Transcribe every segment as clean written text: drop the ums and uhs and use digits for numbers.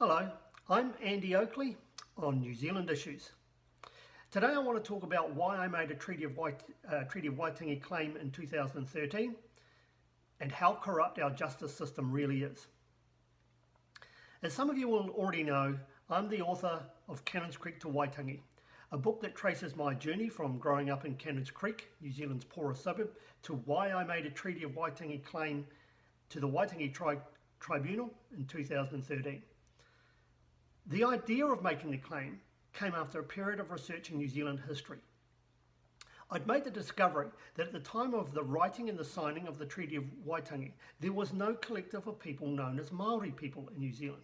Hello, I'm Andy Oakley on New Zealand Issues. Today I want to talk about why I made a Treaty of Waitangi claim in 2013 and how corrupt our justice system really is. As some of you will already know, I'm the author of Cannons Creek to Waitangi, a book that traces my journey from growing up in Cannons Creek, New Zealand's poorest suburb, to why I made a Treaty of Waitangi claim to the Waitangi Tribunal in 2013. The idea of making the claim came after a period of researching New Zealand history. I'd made the discovery that at the time of the writing and the signing of the Treaty of Waitangi, there was no collective of people known as Māori people in New Zealand.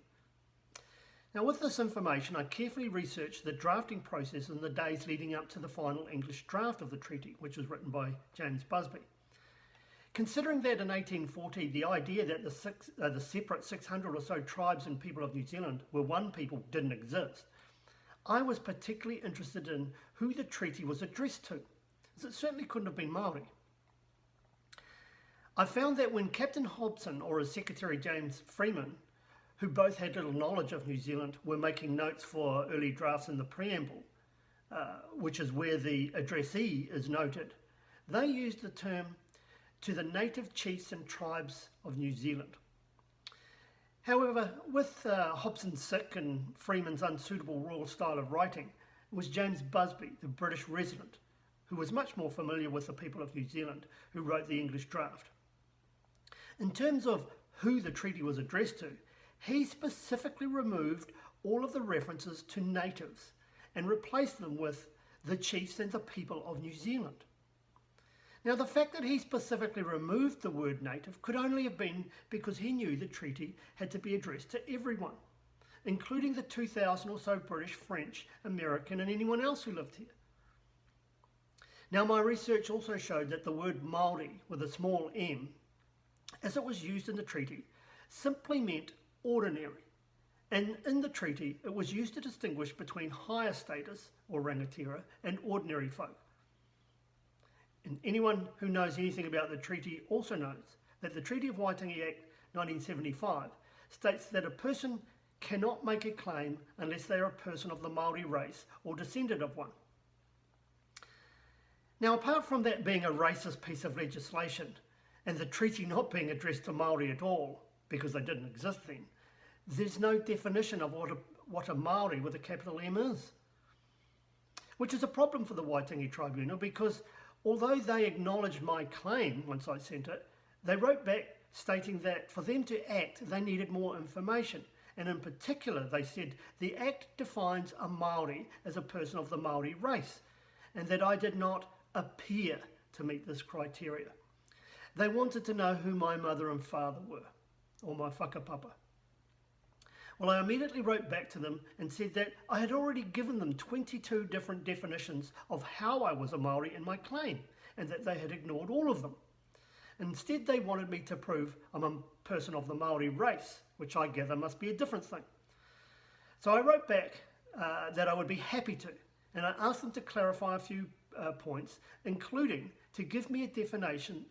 Now, with this information, I carefully researched the drafting process in the days leading up to the final English draft of the treaty, which was written by James Busby. Considering that in 1840, the idea that the separate 600 or so tribes and people of New Zealand were one people didn't exist, I was particularly interested in who the treaty was addressed to, as it certainly couldn't have been Māori. I found that when Captain Hobson or his secretary James Freeman, who both had little knowledge of New Zealand, were making notes for early drafts in the preamble, which is where the addressee is noted, they used the term to the native chiefs and tribes of New Zealand. However, with Hobson's sick and Freeman's unsuitable royal style of writing, it was James Busby, the British resident, who was much more familiar with the people of New Zealand, who wrote the English draft. In terms of who the treaty was addressed to, he specifically removed all of the references to natives and replaced them with the chiefs and the people of New Zealand. Now, the fact that he specifically removed the word native could only have been because he knew the treaty had to be addressed to everyone, including the 2,000 or so British, French, American and anyone else who lived here. Now, my research also showed that the word Māori with a small m, as it was used in the treaty, simply meant ordinary. And in the treaty, it was used to distinguish between higher status, or rangatira, and ordinary folk. And anyone who knows anything about the treaty also knows that the Treaty of Waitangi Act 1975 states that a person cannot make a claim unless they are a person of the Māori race or descendant of one. Now, apart from that being a racist piece of legislation and the treaty not being addressed to Māori at all, because they didn't exist then, there's no definition of what a Māori with a capital M is. Which is a problem for the Waitangi Tribunal because although they acknowledged my claim once I sent it, they wrote back stating that for them to act, they needed more information. And in particular, they said the Act defines a Māori as a person of the Māori race, and that I did not appear to meet this criteria. They wanted to know who my mother and father were, or my whakapapa. Well, I immediately wrote back to them and said that I had already given them 22 different definitions of how I was a Māori in my claim, and that they had ignored all of them. Instead, they wanted me to prove I'm a person of the Māori race, which I gather must be a different thing. So I wrote back that I would be happy to, and I asked them to clarify a few points, including to give me a definition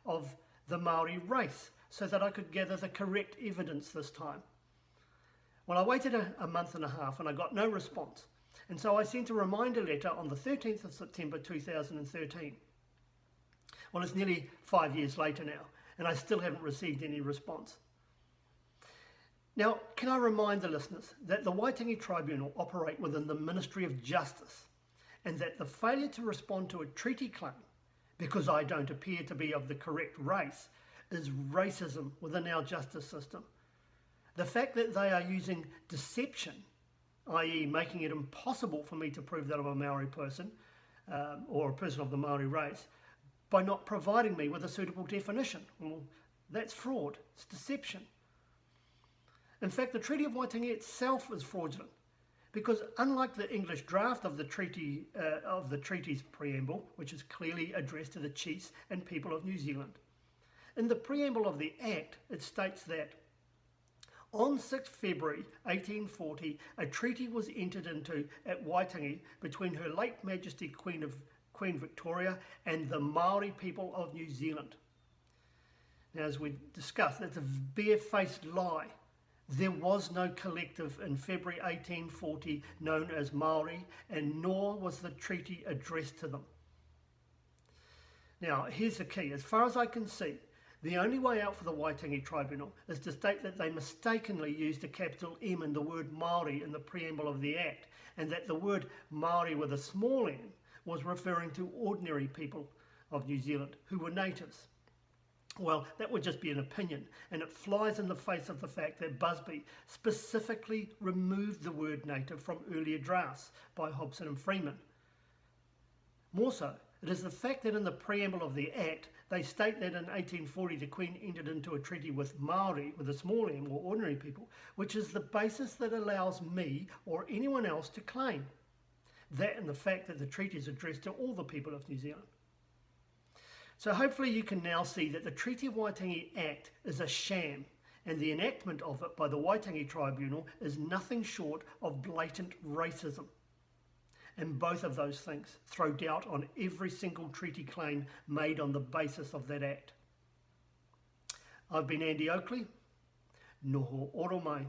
of the Māori race, so that I could gather the correct evidence this time. Well, I waited a month and a half and I got no response. And so I sent a reminder letter on the 13th of September 2013. Well, it's nearly 5 years later now, and I still haven't received any response. Now, can I remind the listeners that the Waitangi Tribunal operate within the Ministry of Justice, and that the failure to respond to a treaty claim, because I don't appear to be of the correct race, is racism within our justice system. The fact that they are using deception, i.e. making it impossible for me to prove that I'm a Maori person or a person of the Maori race, by not providing me with a suitable definition. Well, that's fraud, it's deception. In fact, the Treaty of Waitangi itself is fraudulent because unlike the English draft of the treaty's preamble, which is clearly addressed to the chiefs and people of New Zealand, in the preamble of the Act, it states that on 6 February 1840, a treaty was entered into at Waitangi between Her late Majesty Queen Victoria and the Maori people of New Zealand. Now, as we discussed, that's a bare-faced lie There was no collective in February 1840 known as Māori, and nor was the treaty addressed to them. Now, here's the key. As far as I can see, the only way out for the Waitangi Tribunal is to state that they mistakenly used a capital M in the word Māori in the preamble of the Act, and that the word Māori with a small m was referring to ordinary people of New Zealand who were natives. Well, that would just be an opinion, and it flies in the face of the fact that Busby specifically removed the word native from earlier drafts by Hobson and Freeman. More so, it is the fact that in the preamble of the Act, they state that in 1840 the Queen entered into a treaty with Māori, with a small m, or ordinary people, which is the basis that allows me or anyone else to claim. That and the fact that the treaty is addressed to all the people of New Zealand. So hopefully you can now see that the Treaty of Waitangi Act is a sham, and the enactment of it by the Waitangi Tribunal is nothing short of blatant racism. And both of those things throw doubt on every single treaty claim made on the basis of that act. I've been Andy Oakley. Noho oro mai.